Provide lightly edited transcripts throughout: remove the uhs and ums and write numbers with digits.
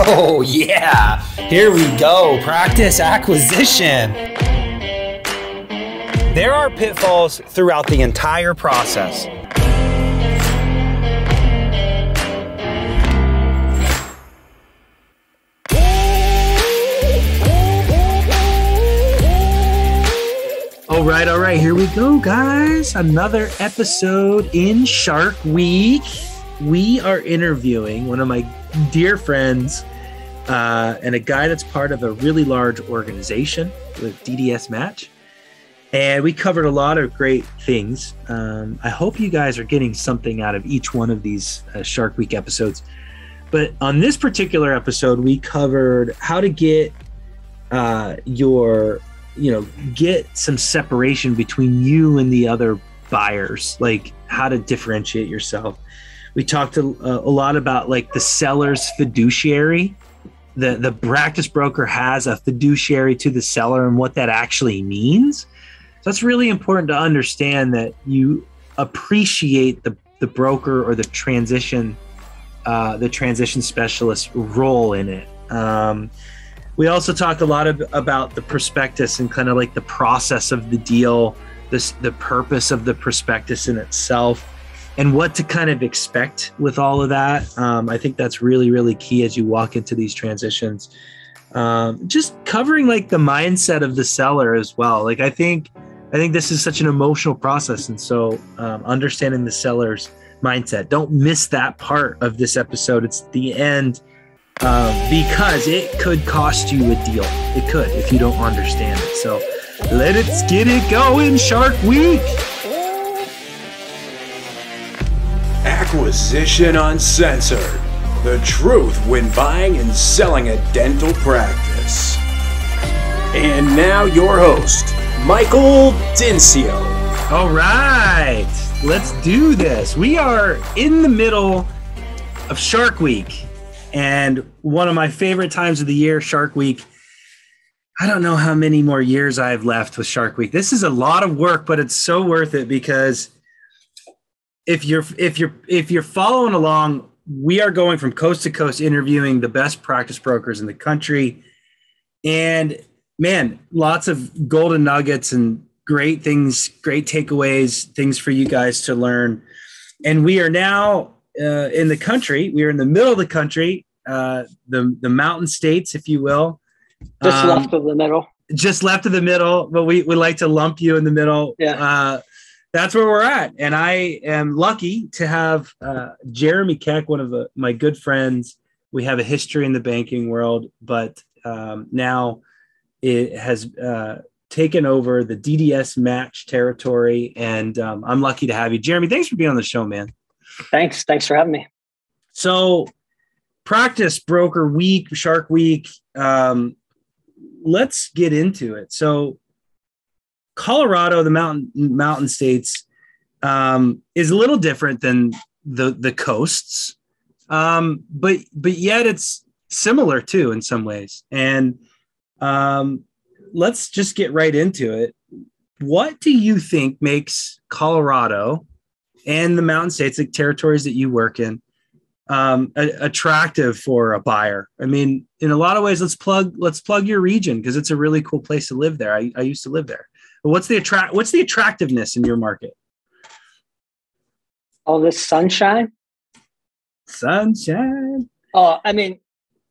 Oh yeah, here we go, practice acquisition. There are pitfalls throughout the entire process. All right, here we go, guys. Another episode in Shark Week. We are interviewing one of my dear friends and a guy that's part of a really large organization with DDSmatch. And we covered a lot of great things. I hope you guys are getting something out of each one of these Shark Week episodes. But on this particular episode, we covered how to get get some separation between you and the other buyers, like how to differentiate yourself. We talked a lot about like the seller's fiduciary. The practice broker has a fiduciary to the seller and what that actually means. So it's really important to understand that you appreciate the broker or the transition specialist role in it. We also talked a lot about the prospectus and kind of like the process of the deal, the purpose of the prospectus in itself, and what to kind of expect with all of that. I think that's really, really key as you walk into these transitions. Just covering like the mindset of the seller as well. Like I think this is such an emotional process, and so understanding the seller's mindset. Don't miss that part of this episode. It's the end. Because it could cost you a deal. It could if you don't understand it. So let's get it going, Shark Week. Acquisition Uncensored. The truth when buying and selling a dental practice. And now your host, Michael Dincio. All right, let's do this. We are in the middle of Shark Week. And one of my favorite times of the year, Shark Week. I don't know how many more years I have left with Shark Week. This is a lot of work, but it's so worth it because if you're following along, we are going from coast to coast interviewing the best practice brokers in the country. And man, lots of golden nuggets and great things, great takeaways, things for you guys to learn. And we are now in the country. We are in the middle of the country, the mountain states, if you will. Just left of the middle. Just left of the middle, but we like to lump you in the middle. Yeah. That's where we're at. And I am lucky to have Jeremy Keck, one of my good friends. We have a history in the banking world, but now it has taken over the DDSmatch territory. And I'm lucky to have you. Jeremy, thanks for being on the show, man. Thanks for having me. So practice broker week, Shark Week. Let's get into it. So Colorado, the mountain states, is a little different than the coasts. But yet it's similar too in some ways. And let's just get right into it. What do you think makes Colorado and the mountain states, the territories that you work in, attractive for a buyer? I mean, in a lot of ways, let's plug your region because it's a really cool place to live there. I used to live there. But what's the attractiveness in your market? All this sunshine. Sunshine. Oh, I mean,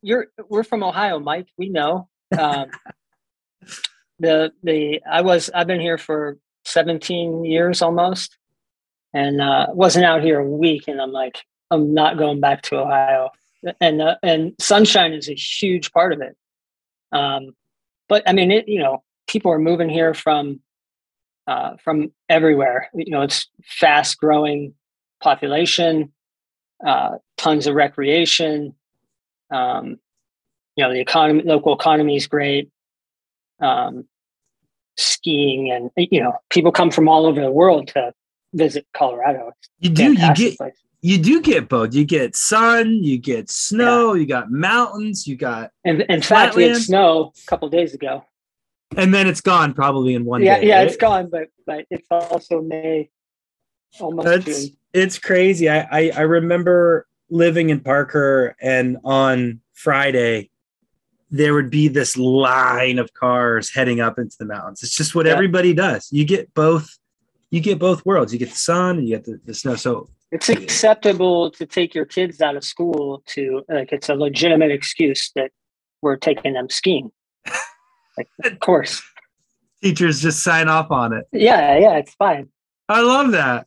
we're from Ohio, Mike. We know. I've been here for 17 years almost. And wasn't out here a week, and I'm like, I'm not going back to Ohio. And sunshine is a huge part of it. But I mean, people are moving here from everywhere. It's fast growing population, tons of recreation. The local economy is great. Skiing and people come from all over the world to visit Colorado. You do get both. You get sun, you get snow, you got mountains, you got in fact we had snow a couple of days ago. And then it's gone probably in one day. Yeah, right? It's gone, but it's also May, almost June. It's crazy. I remember living in Parker, and on Friday, there would be this line of cars heading up into the mountains. It's just what everybody does. You get both worlds. You get the sun and you get the snow. So it's acceptable to take your kids out of school to, like, it's a legitimate excuse that we're taking them skiing. Like, of course. Teachers just sign off on it. Yeah, it's fine. I love that.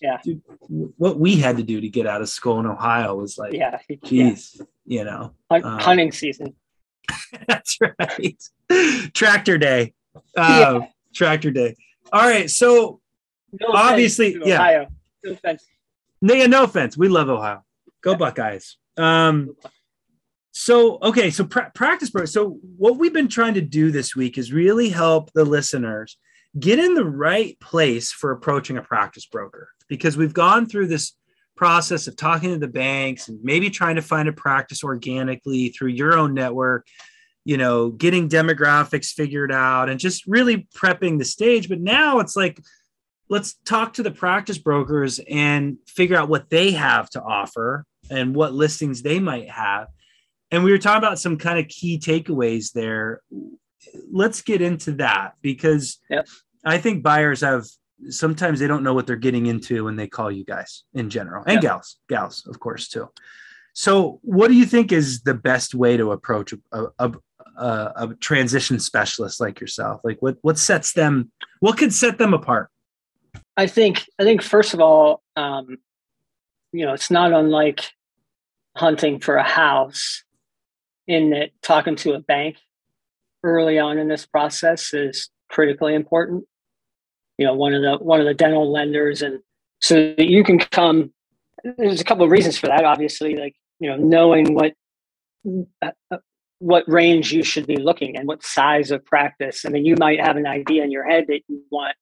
Yeah. Dude, what we had to do to get out of school in Ohio was like, geez, you know. Hunting season. That's right. Tractor day. Tractor day. All right. So obviously, Ohio. No offense. No offense. We love Ohio. Go Buckeyes. So practice bro. So what we've been trying to do this week is really help the listeners get in the right place for approaching a practice broker, because we've gone through this process of talking to the banks and maybe trying to find a practice organically through your own network, you know, getting demographics figured out and just really prepping the stage. But now it's like, let's talk to the practice brokers and figure out what they have to offer and what listings they might have. And we were talking about some kind of key takeaways there. Let's get into that, because I think buyers sometimes they don't know what they're getting into when they call you guys in general, and gals, of course, too. So what do you think is the best way to approach a transition specialist like yourself? Like what could set them apart? I think first of all, you know, it's not unlike hunting for a house, in that talking to a bank early on in this process is critically important. You know, one of the dental lenders, and so that you can come. There's a couple of reasons for that. Obviously, like, you know, knowing what range you should be looking and what size of practice. I mean, you might have an idea in your head that you want,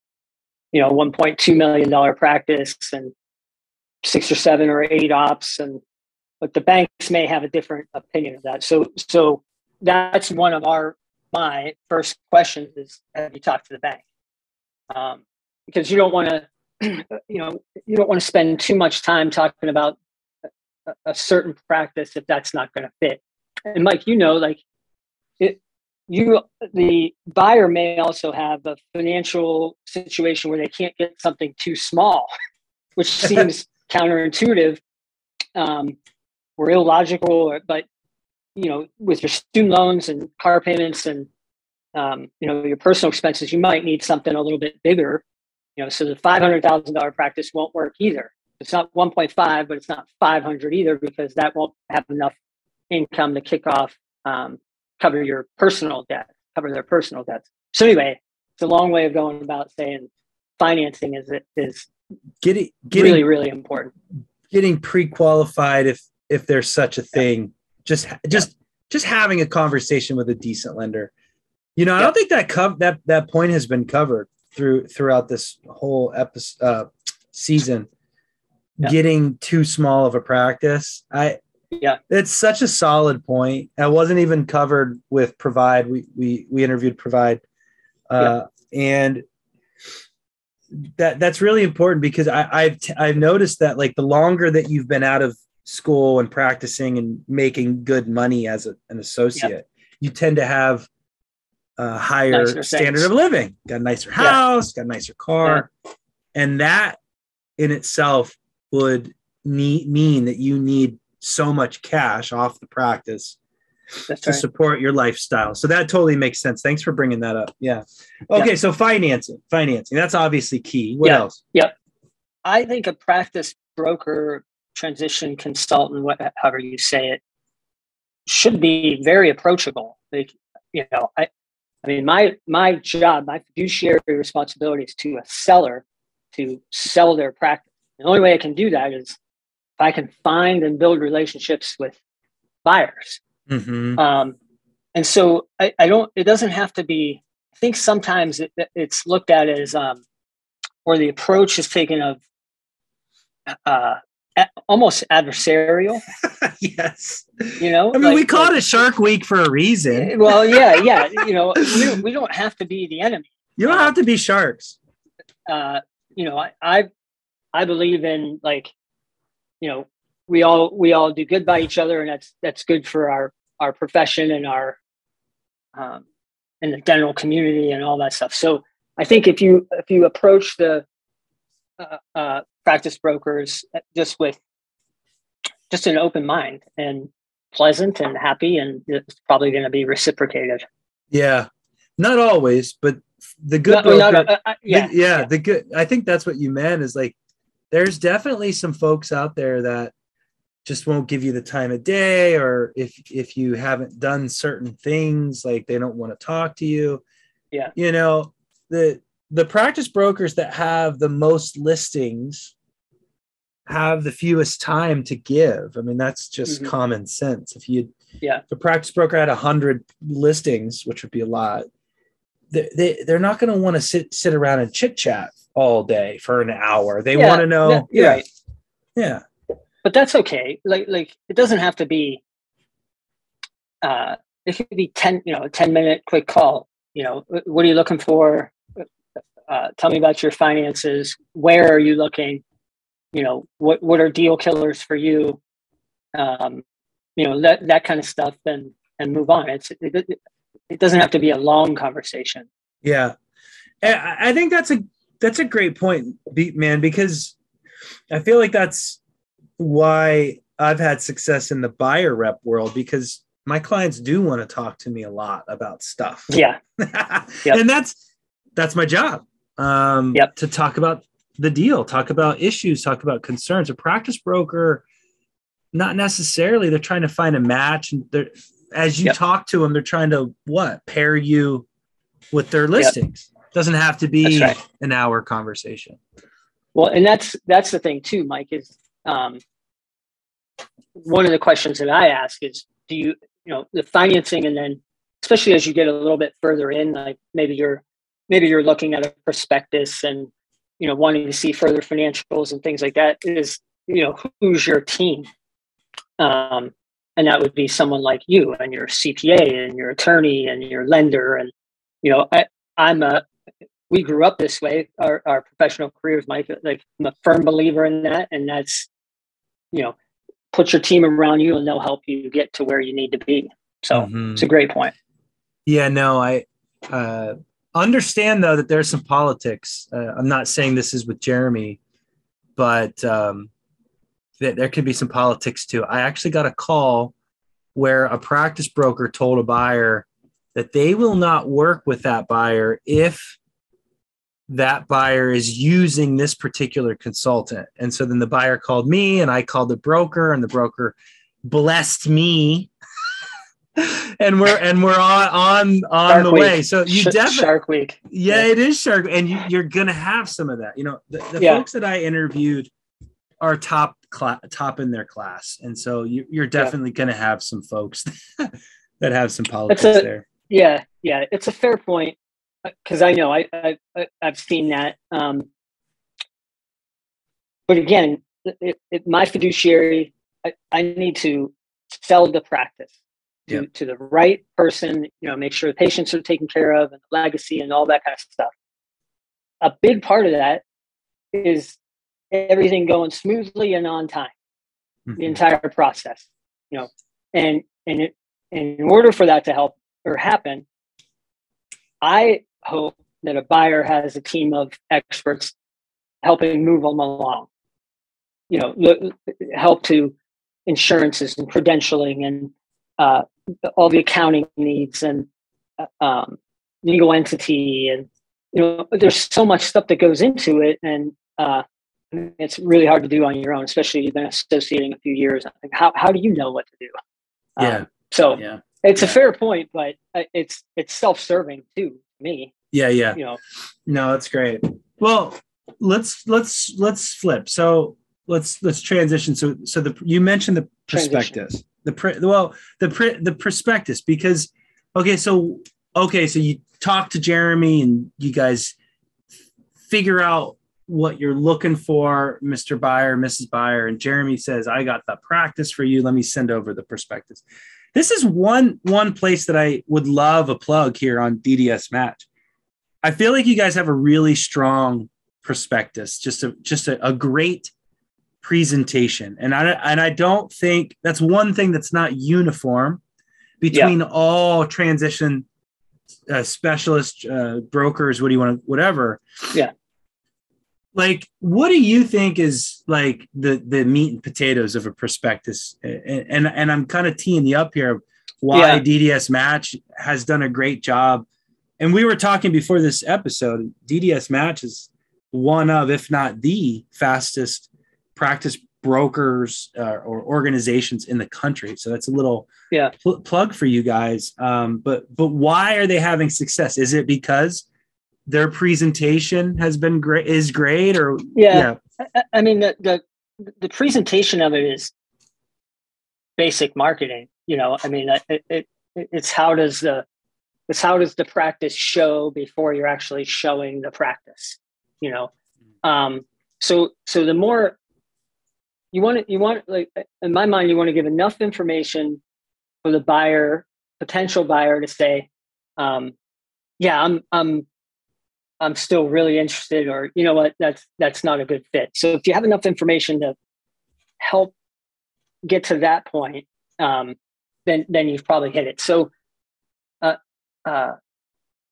you know, $1.2 million practice and 6 or 7 or 8 ops, but the banks may have a different opinion of that. So that's one of my first questions is, have you talked to the bank? Because you don't want to spend too much time talking about a certain practice if that's not going to fit. And Mike, you know, like the buyer may also have a financial situation where they can't get something too small, which seems counterintuitive, or illogical, but, you know, with your student loans and car payments and, you know, your personal expenses, you might need something a little bit bigger, you know, so the $500,000 practice won't work either. It's not 1.5, but it's not 500 either, because that won't have enough income to kick off, cover their personal debts. So anyway, it's a long way of going about saying financing is getting really, really important. Getting pre-qualified if there's such a thing, just having a conversation with a decent lender. You know, I don't think that point has been covered throughout this whole episode season. Getting too small of a practice. It's such a solid point. It wasn't even covered with Provide. We interviewed Provide, and that's really important, because I've noticed that, like, the longer that you've been out of school and practicing and making good money as an associate, you tend to have a higher standard of living, got a nicer house, got a nicer car. And that in itself would mean that you need so much cash off the practice to support your lifestyle. So that totally makes sense. Thanks for bringing that up. Yeah. Okay. So financing, that's obviously key. What else? I think a practice broker, transition consultant, however you say it, should be very approachable. Like, you know, I mean, my job, my fiduciary responsibility is to a seller to sell their practice. The only way I can do that is if I can find and build relationships with buyers. Mm-hmm. And so it doesn't have to be, I think sometimes it's looked at as, or the approach is taken of almost adversarial. Yes. You know, I mean, we call it Shark Week for a reason. Well, yeah. You know, we don't have to be the enemy. You don't have to be sharks. You know, I believe in, like, you know, we all do good by each other, and that's good for our profession and our and the dental community and all that stuff. So I think if you approach the practice brokers just with just an open mind and pleasant and happy, and it's probably going to be reciprocated. Yeah, not always, but the good the good. I think that's what you meant is like, there's definitely some folks out there that just won't give you the time of day, or if you haven't done certain things, like they don't want to talk to you. Yeah, you know, the practice brokers that have the most listings have the fewest time to give. I mean, that's just common sense. If a practice broker had 100 listings, which would be a lot, they're not going to want to sit around and chit chat all day for an hour. They want to know. Right. Yeah. But that's okay. Like it doesn't have to be, it could be 10, a 10-minute quick call. What are you looking for? Tell me about your finances. Where are you looking? What are deal killers for you? That kind of stuff, and move on. It doesn't have to be a long conversation. Yeah. I think that's a great point, man, because I feel like that's why I've had success in the buyer rep world, because my clients do want to talk to me a lot about stuff. Yeah. And that's my job. To talk about the deal, talk about issues, talk about concerns. A practice broker, not necessarily, they're trying to find a match. And as you talk to them, they're trying to pair you with their listings. Doesn't have to be an hour conversation. Well, and that's the thing too, Mike, is one of the questions that I ask is, do you the financing, and then especially as you get a little bit further in, like maybe you're looking at a prospectus and wanting to see further financials and things like that, is who's your team, and that would be someone like you and your CPA and your attorney and your lender. And we grew up this way, our professional careers, Mike. Like, I'm a firm believer in that, and that's put your team around you and they'll help you get to where you need to be. So It's a great point. Yeah, no, I understand though that there's some politics. I'm not saying this is with Jeremy, but there could be some politics too. I actually got a call where a practice broker told a buyer that they will not work with that buyer if that buyer is using this particular consultant. And so then the buyer called me and I called the broker, and the broker blessed me. and we're on the way. So you definitely Shark Week. Yeah, it is Shark. And you're going to have some of that. The folks that I interviewed are top in their class. And so you're definitely going to have some folks that have some politics there. Yeah. It's a fair point. Because I know I've seen that, but again, my fiduciary, I need to sell the practice to the right person. Make sure the patients are taken care of, and the legacy, and all that kind of stuff. A big part of that is everything going smoothly and on time, the entire process. And in order for that to help or happen, I hope that a buyer has a team of experts helping move them along, help to insurances and credentialing and all the accounting needs and legal entity. And, there's so much stuff that goes into it. And it's really hard to do on your own, especially if you've been associating a few years. I think, how do you know what to do? It's a fair point, but it's self-serving too, to me. Yeah. No, that's great. Well, let's flip. So let's transition. So you mentioned the prospectus, the prospectus, because so you talk to Jeremy and you guys figure out what you're looking for, Mr. Buyer, Mrs. Buyer, and Jeremy says, I got the practice for you. Let me send over the prospectus. This is one place that I would love a plug here on DDSmatch. I feel like you guys have a really strong prospectus, just a great presentation. And I don't think that's one thing that's not uniform between all transition specialists, brokers, what do you want to, whatever. Yeah. Like, what do you think is like the meat and potatoes of a prospectus? And I'm kind of teeing you up here why DDSmatch has done a great job. And we were talking before this episode, DDSmatch is one of, if not the fastest practice brokers or organizations in the country. So that's a little plug for you guys. But why are they having success? Is it because their presentation has been great, or I mean, the presentation of it is basic marketing. I mean, it's how does the practice show before you're actually showing the practice. So the more you want, like, in my mind, you want to give enough information for the potential buyer to say, I'm still really interested, or you know what, that's not a good fit. So if you have enough information to help get to that point, then you've probably hit it. So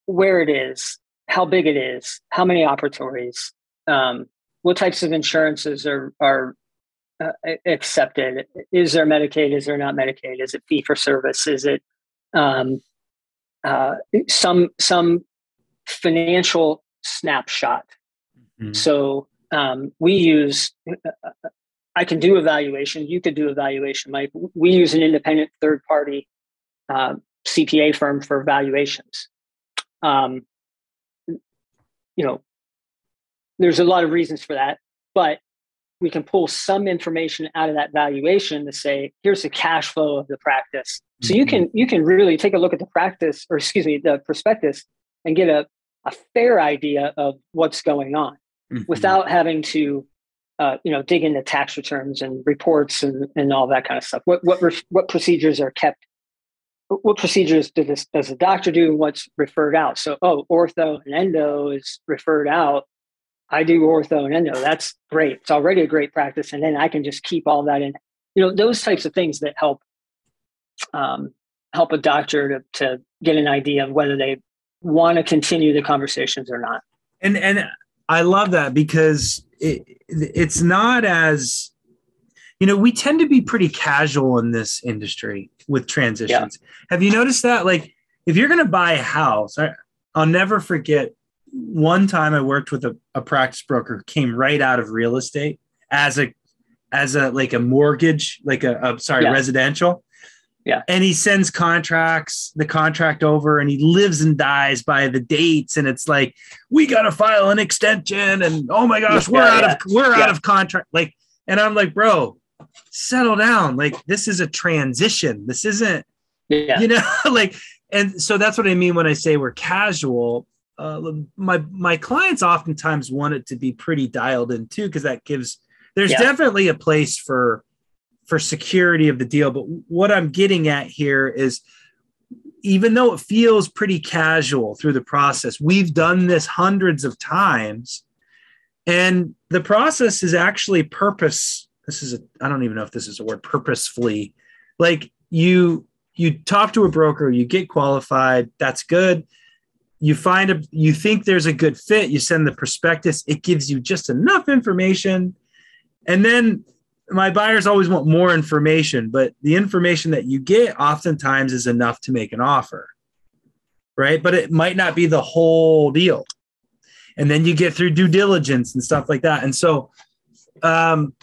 where it is, how big it is, how many operatories, what types of insurances are accepted? Is there Medicaid? Is there not Medicaid? Is it fee for service? Is it some financial snapshot? Mm-hmm. So we use, I can do evaluation. You could do evaluation, Mike. We use an independent third-party CPA firm for evaluations. There's a lot of reasons for that, but we can pull some information out of that valuation to say, here's the cash flow of the practice. So mm-hmm. you can really take a look at the prospectus and get a fair idea of what's going on mm-hmm. without having to, dig into tax returns and reports and all that kind of stuff. What procedures are kept? What procedures does the doctor do, and what's referred out? So, ortho and endo is referred out. I do ortho and endo. That's great. It's already a great practice. And then I can just keep all that in, those types of things that help a doctor to get an idea of whether they want to continue the conversations or not. And I love that, because it's not as, we tend to be pretty casual in this industry with transitions. Yeah. Have you noticed that? Like, if you're going to buy a house, I'll never forget one time I worked with a practice broker who came right out of real estate as a like a mortgage, like residential. Yeah. And he sends the contract over, and he lives and dies by the dates. And it's like, we got to file an extension, and oh my gosh, we're out of contract. Like, and I'm like, bro, settle down. Like, this is a transition. This isn't, like, and so that's what I mean when I say we're casual. My clients oftentimes want it to be pretty dialed in too, because there's definitely a place for security of the deal. But what I'm getting at here is, even though it feels pretty casual through the process, we've done this hundreds of times, and the process is actually I don't even know if this is a word, purposefully. Like, you talk to a broker, you get qualified. That's good. You think there's a good fit. You send the prospectus. It gives you just enough information. And then my buyers always want more information, but the information that you get oftentimes is enough to make an offer, right? But it might not be the whole deal. And then you get through due diligence and stuff like that. And so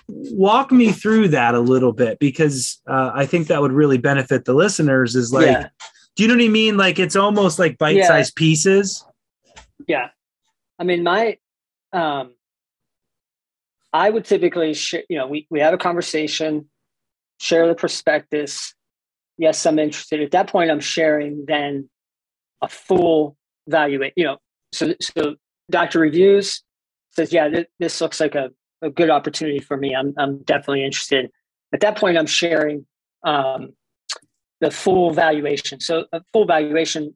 walk me through that a little bit, because I think that would really benefit the listeners. Is like, do you know what I mean? Like, it's almost like bite-sized pieces. Yeah. I mean, I would typically, we have a conversation, share the prospectus. Yes, I'm interested. At that point, I'm sharing then a full evaluate. So doctor reviews, says, this looks like a good opportunity for me. I'm definitely interested. At that point, I'm sharing the full valuation. So a full valuation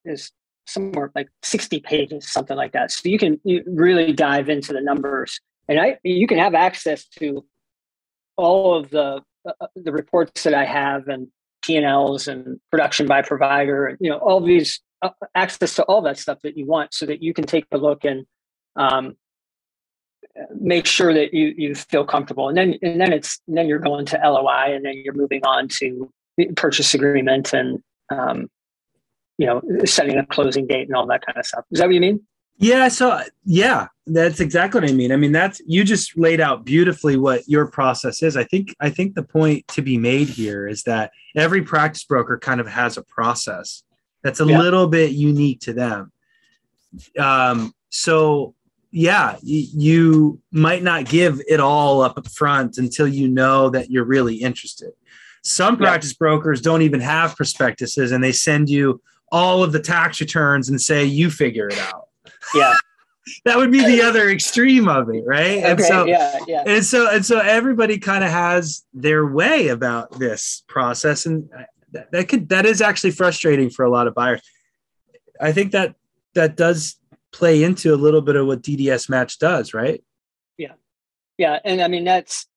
is somewhere like 60 pages, something like that. So you really dive into the numbers, and you can have access to all of the reports that I have and P&Ls and production by provider, and all these access to all that stuff that you want, so that you can take a look and make sure that you feel comfortable, and then you're going to LOI, and then you're moving on to purchase agreement, and setting a closing date and all that kind of stuff. Is that what you mean? Yeah. So yeah, that's exactly what I mean. I mean, you just laid out beautifully what your process is. I think the point to be made here is that every practice broker kind of has a process that's a little bit unique to them. So yeah, you might not give it all up front until you know that you're really interested. Some practice brokers don't even have prospectuses, and they send you all of the tax returns and say, you figure it out. Yeah. That would be the other extreme of it, right? Okay, and so everybody kind of has their way about this process, and that is actually frustrating for a lot of buyers. I think that does play into a little bit of what DDSmatch does, right? Yeah, and I mean, that's,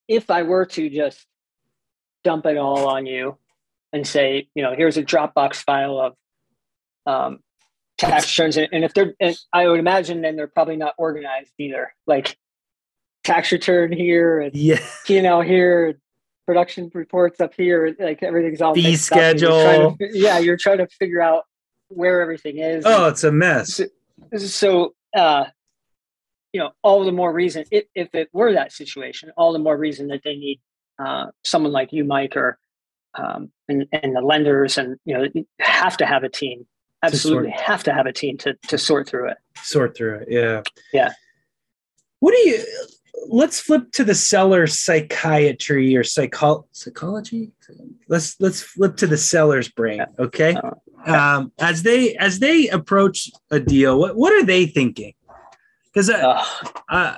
if I were to just dump it all on you and say, here's a Dropbox file of tax returns, and I would imagine then they're probably not organized either. Like tax return here, and P&L here, production reports up here, like everything's all fee schedule. You're trying to figure out where everything is. Oh, it's a mess. So all the more reason, if it were that situation, all the more reason that they need someone like you, Mike, or and the lenders, and you have to have a team. Absolutely have to have a team to sort through it. Yeah. Let's flip to the seller psychiatry or psychology. Let's flip to the seller's brain. Okay. As they approach a deal, what are they thinking? Because I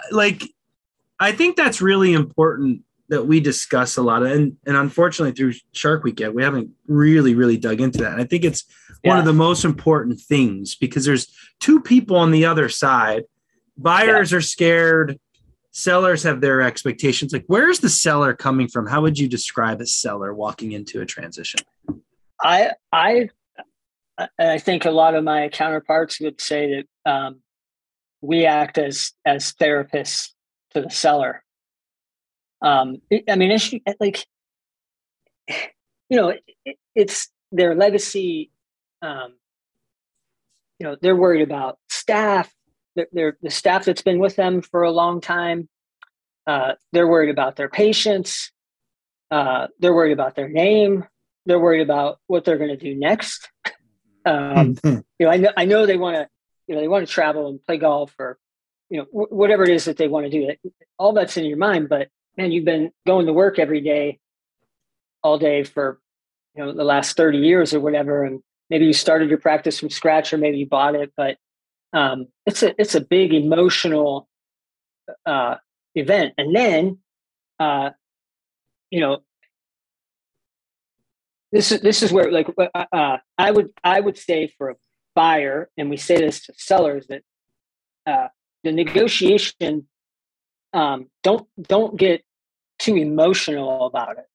think that's really important that we discuss a lot of, and unfortunately through Shark Week we haven't really dug into that. And I think it's one of the most important things, because there's two people on the other side. Buyers are scared. Sellers have their expectations. Like, where's the seller coming from? How would you describe a seller walking into a transition? I think a lot of my counterparts would say that we act as therapists to the seller. It's their legacy. They're worried about staff. They're the staff that's been with them for a long time. They're worried about their patients. They're worried about their name. They're worried about what they're going to do next. I know they want to. They want to travel and play golf, or whatever it is that they want to do. All that's in your mind, but man, you've been going to work every day, all day for the last 30 years or whatever, and maybe you started your practice from scratch, or maybe you bought it, but it's a big emotional event. And then this is where, like, I would say for a buyer, and we say this to sellers, that the negotiation, don't get too emotional about it.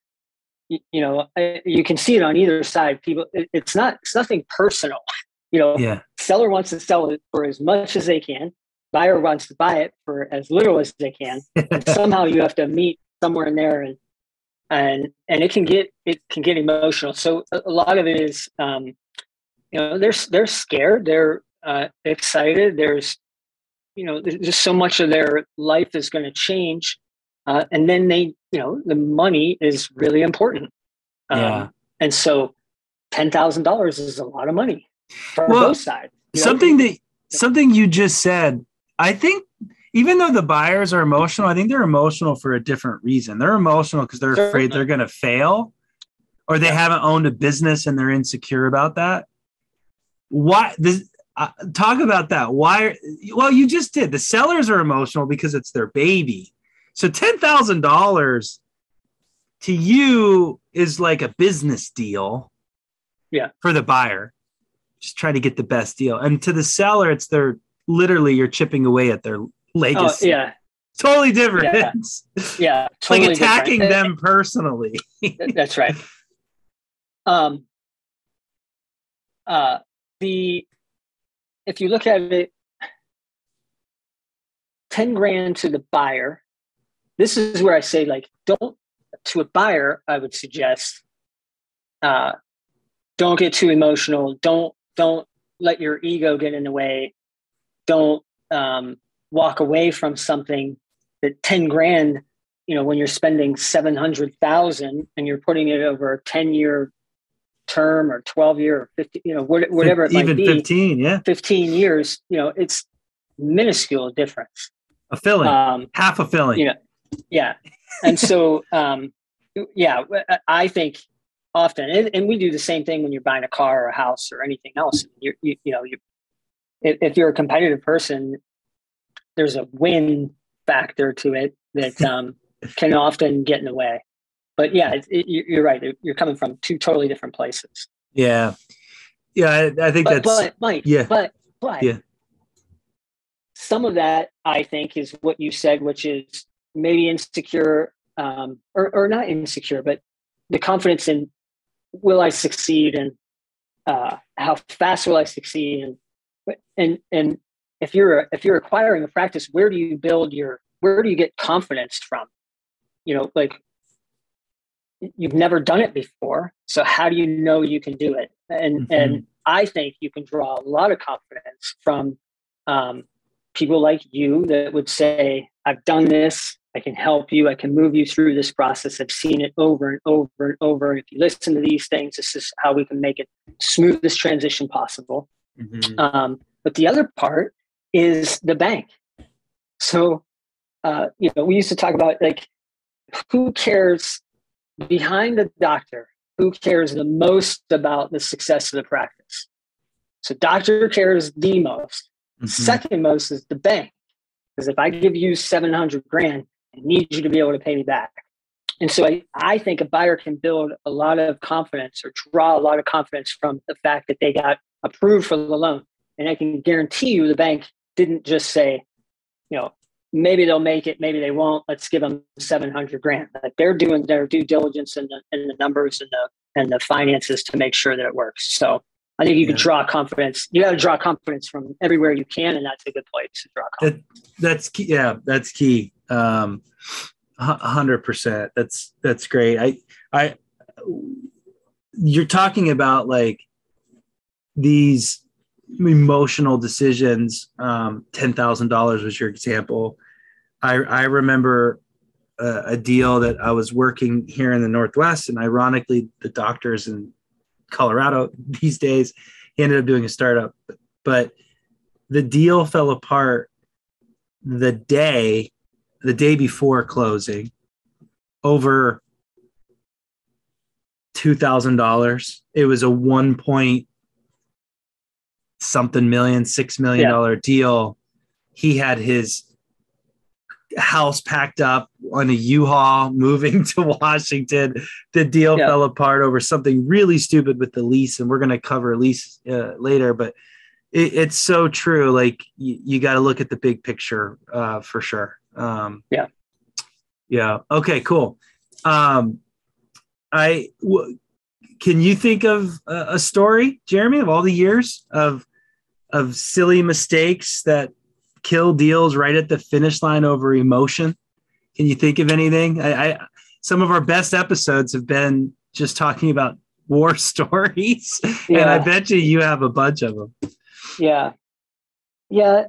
You can see it on either side. People, it's nothing personal. Seller wants to sell it for as much as they can. Buyer wants to buy it for as little as they can. And somehow you have to meet somewhere in there, and it can get emotional. So a lot of it is, they're scared, they're excited. There's just so much of their life is going to change, and then the money is really important. And so $10,000 is a lot of money for both sides. Something you just said, I think, even though the buyers are emotional, I think they're emotional for a different reason. They're emotional because they're afraid they're going to fail, or they haven't owned a business and they're insecure about that. Why? Talk about that. Why? Well, you just did. The sellers are emotional because it's their baby. So $10,000 to you is like a business deal. For the buyer, just try to get the best deal. And to the seller, it's literally you're chipping away at their legacy. Totally different. Yeah. Totally like attacking them personally. That's right. If you look at it, 10 grand to the buyer, this is where I say, like, to a buyer, I would suggest, don't get too emotional. Don't let your ego get in the way. Don't walk away from something that 10 grand, when you're spending 700,000 and you're putting it over a 10-year term or 12-year or 50, whatever it might be. Even 15, yeah. 15 years, it's minuscule difference. A filling, half a filling. Yeah. And so, I think often, and we do the same thing when you're buying a car or a house or anything else. If you're a competitive person, there's a win factor to it that can often get in the way. But yeah, you're right. You're coming from two totally different places. Yeah. Yeah. I think but Mike, yeah. But yeah. Some of that, I think, is what you said, which is maybe insecure, or not insecure, but the confidence in, will I succeed, and how fast will I succeed, and if you're acquiring a practice, where do you get confidence from? Like, you've never done it before, so how do you know you can do it? And I think you can draw a lot of confidence from people like you that would say, I've done this, I can help you, I can move you through this process, I've seen it over and over and over. If you listen to these things, this is how we can make it smoothest transition possible. But the other part is the bank. So, we used to talk about, like, who cares behind the doctor? Who cares the most about the success of the practice? So doctor cares the most. Second most is the bank. Because if I give you 700 grand, I need you to be able to pay me back. And so I think a buyer can build a lot of confidence, or draw a lot of confidence from the fact that they got approved for the loan. And I can guarantee you the bank didn't just say, maybe they'll make it, maybe they won't, let's give them 700 grand. Like, they're doing their due diligence and the numbers and the finances to make sure that it works. So I think you can draw confidence. You got to draw confidence from everywhere you can, and that's a good place to draw confidence. That's key. Yeah, that's key. 100%. That's great. You're talking about, like, these emotional decisions. $10,000 was your example. I remember a deal that I was working here in the Northwest, and ironically, the doctors in Colorado these days, he ended up doing a startup, but the deal fell apart the day before closing over $2,000. It was a 1 point something million, $6 million deal. He had his house packed up on a U-Haul, moving to Washington. The deal fell apart over something really stupid with the lease, and we're going to cover lease later. But it's so true. Like, you got to look at the big picture for sure. Yeah. Okay. Cool. Can you think of a story, Jeremy, of all the years of silly mistakes that kill deals right at the finish line over emotion? Can you think of anything? Some of our best episodes have been just talking about war stories, and I bet you have a bunch of them. Yeah.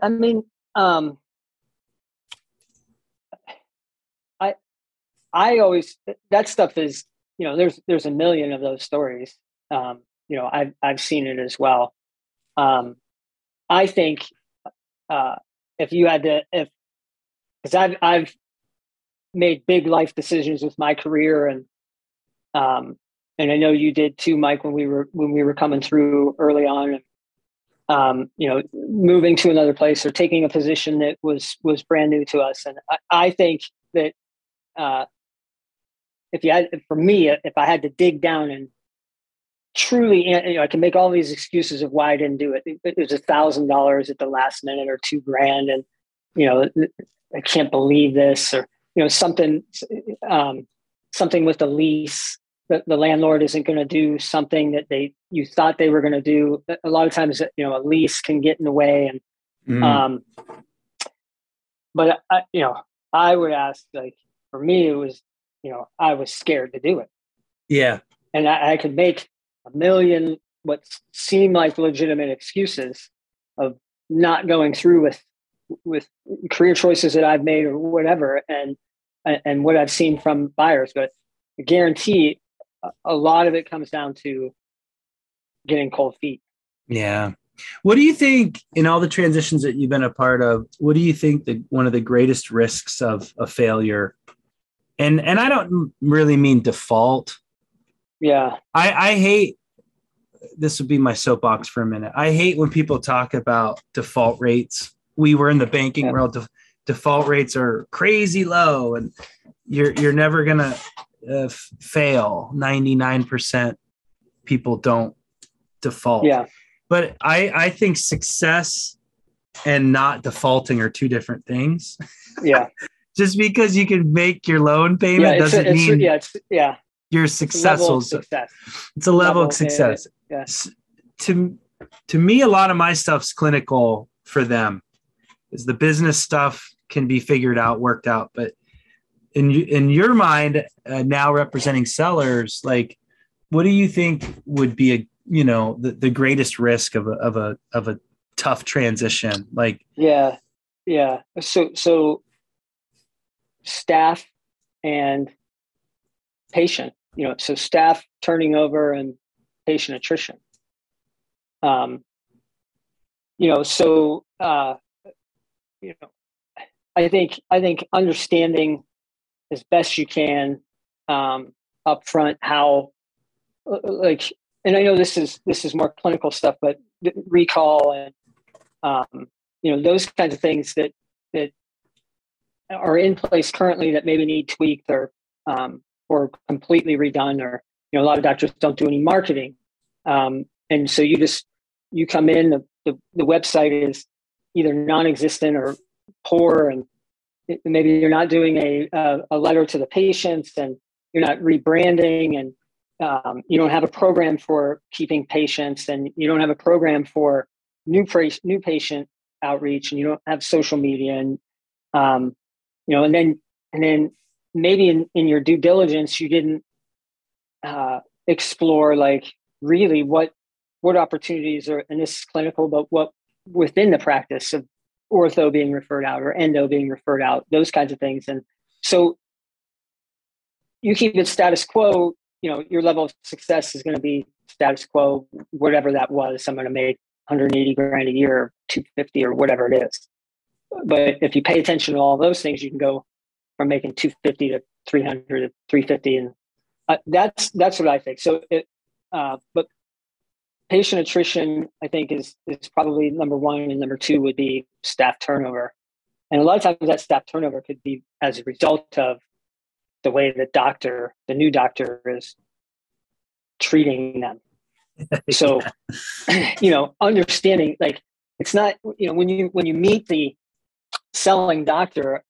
I mean, I always, that stuff is, there's a million of those stories. I've seen it as well. I think if you had to, because I've made big life decisions with my career, and I know you did too, Mike, when we were coming through early on, and moving to another place or taking a position that was brand new to us. And I think that if I had to dig down and truly, I can make all these excuses of why I didn't do it. It was $1,000 at the last minute, or $2,000, and I can't believe this, or, something with the lease. The landlord isn't going to do something that you thought they were going to do. A lot of times, a lease can get in the way. And, but I would ask, like, for me, it was, I was scared to do it. Yeah. And I could make a million what seemed like legitimate excuses of not going through with career choices that I've made or whatever, and what I've seen from buyers. But I guarantee a lot of it comes down to getting cold feet. Yeah. What do you think, in all the transitions that you've been a part of, what do you think one of the greatest risks of a failure? And I don't really mean default. Yeah. I hate, this would be my soapbox for a minute. I hate when people talk about default rates. We were in the banking world. Default rates are crazy low, and you're never going to fail. 99% people don't default. Yeah. But I think success and not defaulting are two different things. Yeah. Just because you can make your loan payment doesn't mean you're successful. It's a level of success. Yes. To me, a lot of my stuff's clinical for them. Is the business stuff can be figured out, worked out. But in your mind, now representing sellers, like, what do you think would be the greatest risk of a tough transition? Like, yeah. So staff and patient, so staff turning over and patient attrition. I think understanding as best you can upfront how, like, and I know this is more clinical stuff, but recall and those kinds of things that are in place currently that maybe need tweaked or completely redone, or a lot of doctors don't do any marketing, and so you come in, the website is either non-existent or poor, and maybe you're not doing a letter to the patients, and you're not rebranding, and you don't have a program for keeping patients, and you don't have a program for new patient outreach, and you don't have social media, and and then maybe in your due diligence you didn't explore, like, really what opportunities are, and this is clinical, but what within the practice of ortho being referred out or endo being referred out, those kinds of things. And so you keep it status quo, your level of success is going to be status quo, whatever that was. I'm going to make 180 grand a year, or 250 or whatever it is. But if you pay attention to all those things, you can go from making 250 to 300 to 350. And that's what I think. So but patient attrition, I think, is probably number one, and number two would be staff turnover. And a lot of times that staff turnover could be as a result of the way the new doctor is treating them. So, understanding, like, it's not, when you meet the selling doctor,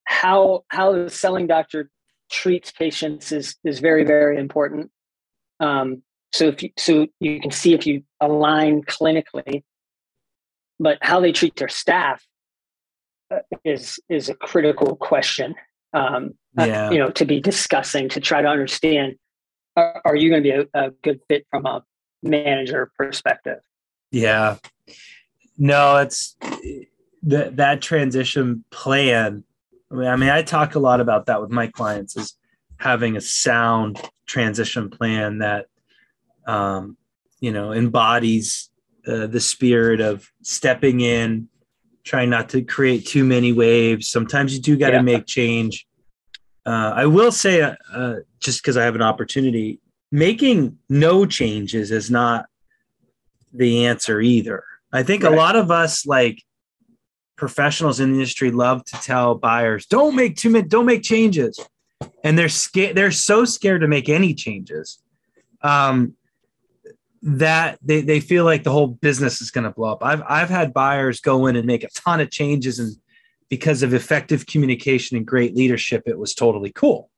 how the selling doctor treats patients is very, very important. So you can see if you align clinically, but how they treat their staff is a critical question. To be discussing, to try to understand, are you going to be a good fit from a manager perspective? Yeah, no, it's that transition plan. I mean, I talk a lot about that with my clients, is having a sound transition plan that, embodies the spirit of stepping in, trying not to create too many waves. Sometimes you do got to make change. I will say, just because I have an opportunity, making no changes is not the answer either. I think a lot of us, like professionals in the industry, love to tell buyers, don't make changes. And they're scared. They're so scared to make any changes that they feel like the whole business is going to blow up. I've had buyers go in and make a ton of changes and because of effective communication and great leadership, it was totally cool.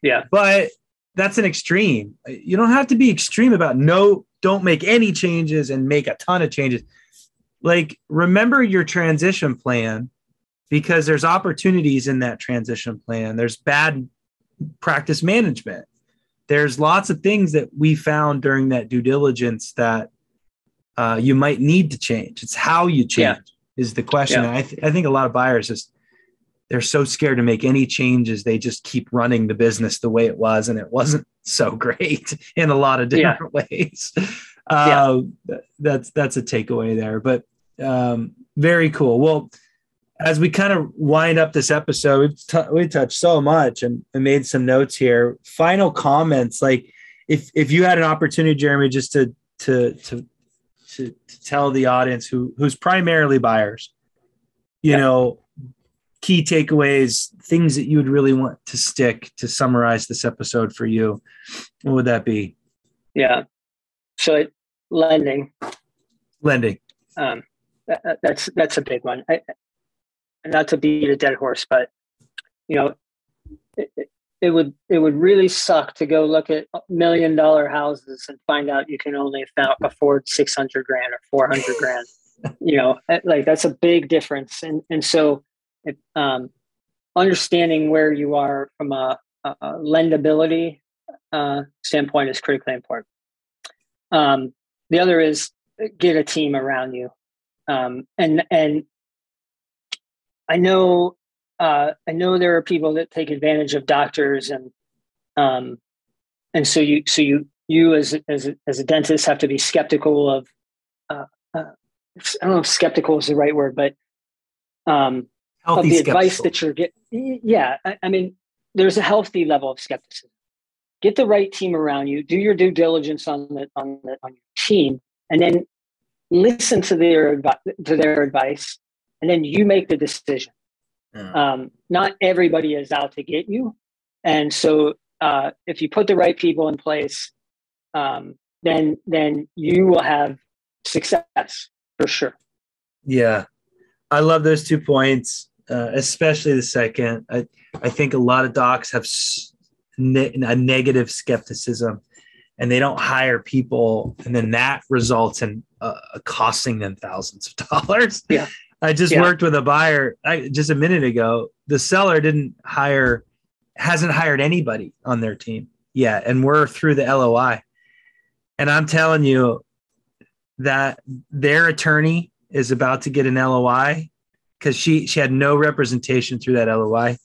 Yeah. But that's an extreme. You don't have to be extreme about don't make any changes and make a ton of changes. Like, remember your transition plan, because there's opportunities in that transition plan. There's bad practice management. There's lots of things that we found during that due diligence that you might need to change. It's how you change is the question. Yeah. I think a lot of buyers they're so scared to make any changes. They just keep running the business the way it was, and it wasn't so great in a lot of different ways. That's a takeaway there, but very cool. Well, as we kind of wind up this episode, we touched so much and made some notes here. Final comments, like if you had an opportunity, Jeremy, just to tell the audience who's primarily buyers, you know, key takeaways, things that you would really want to stick to summarize this episode for you, what would that be? Yeah. So lending. That's a big one. Not to beat a dead horse, but you know, it would really suck to go look at $1 million houses and find out you can only afford $600,000 or $400,000. You know, like that's a big difference. And so understanding where you are from a lendability standpoint is critically important. The other is get a team around you. And I know there are people that take advantage of doctors, and so you as a dentist have to be skeptical of. I don't know if skeptical is the right word, but of the advice that you're getting. Yeah, I mean, there's a healthy level of skepticism. Get the right team around you. Do your due diligence on your team, and then listen to their advice. And then you make the decision. Not everybody is out to get you. And so if you put the right people in place, then you will have success for sure. Yeah. I love those 2 points, especially the second. I think a lot of docs have a negative skepticism, and they don't hire people. And then that results in costing them thousands of dollars. Yeah. I just worked with a buyer just a minute ago. The seller hasn't hired anybody on their team yet. And we're through the LOI. And I'm telling you that their attorney is about to get an LOI because she had no representation through that LOI.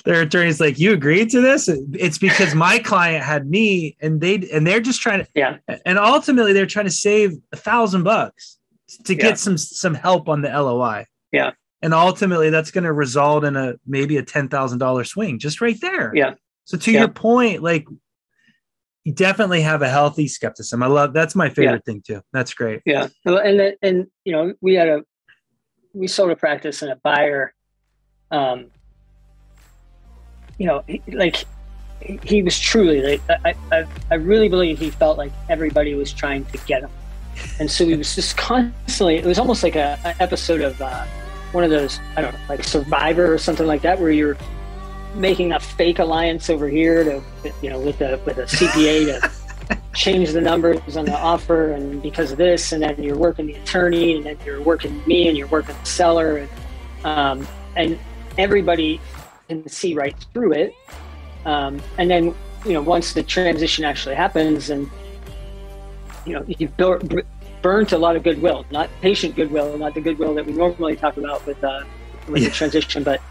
Their attorney's like, you agreed to this? It's because my client had me, and they're just trying to, and ultimately they're trying to save $1,000 to get some help on the LOI. Yeah. And ultimately that's going to result in maybe a $10,000 swing just right there. Yeah. So to your point, like, you definitely have a healthy skepticism. That's my favorite thing too. That's great. Yeah. And you know, we sold a practice, and a buyer, you know, he was truly, I really believe he felt like everybody was trying to get him. And so he was just constantly, it was almost like an episode of one of those, I don't know, like Survivor or something like that, where you're making a fake alliance over here to, you know, with a CPA to change the numbers on the offer, and because of this, and then you're working the attorney, and then you're working me, and you're working the seller, and everybody can see right through it. And then, you know, once the transition actually happens, and you know, you've burnt a lot of goodwill, not patient goodwill, not the goodwill that we normally talk about with the transition, but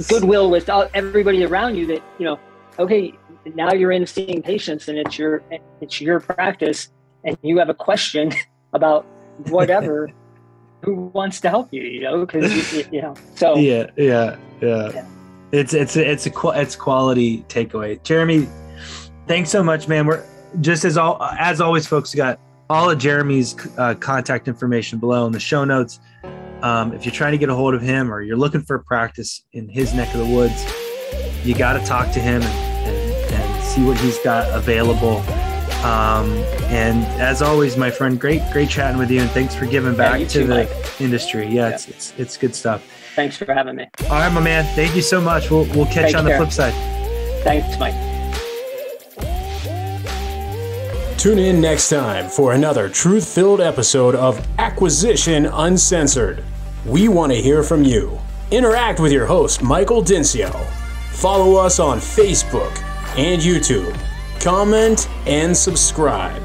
goodwill with everybody around you that, you know, okay, now you're in seeing patients, and it's your practice, and you have a question about whatever, who wants to help you, you know, because, you know, so. Yeah. It's quality takeaway. Jeremy, thanks so much, man. We're just as always, folks, got all of Jeremy's contact information below in the show notes. If you're trying to get a hold of him, or you're looking for a practice in his neck of the woods, you got to talk to him and see what he's got available. And as always, my friend, great chatting with you, and thanks for giving back to the industry. It's good stuff. Thanks for having me. All right, my man. Thank you so much. We'll catch you on the flip side. Thanks, Mike. Tune in next time for another truth-filled episode of Acquisition Uncensored. We want to hear from you. Interact with your host, Michael Dincio. Follow us on Facebook and YouTube. Comment and subscribe.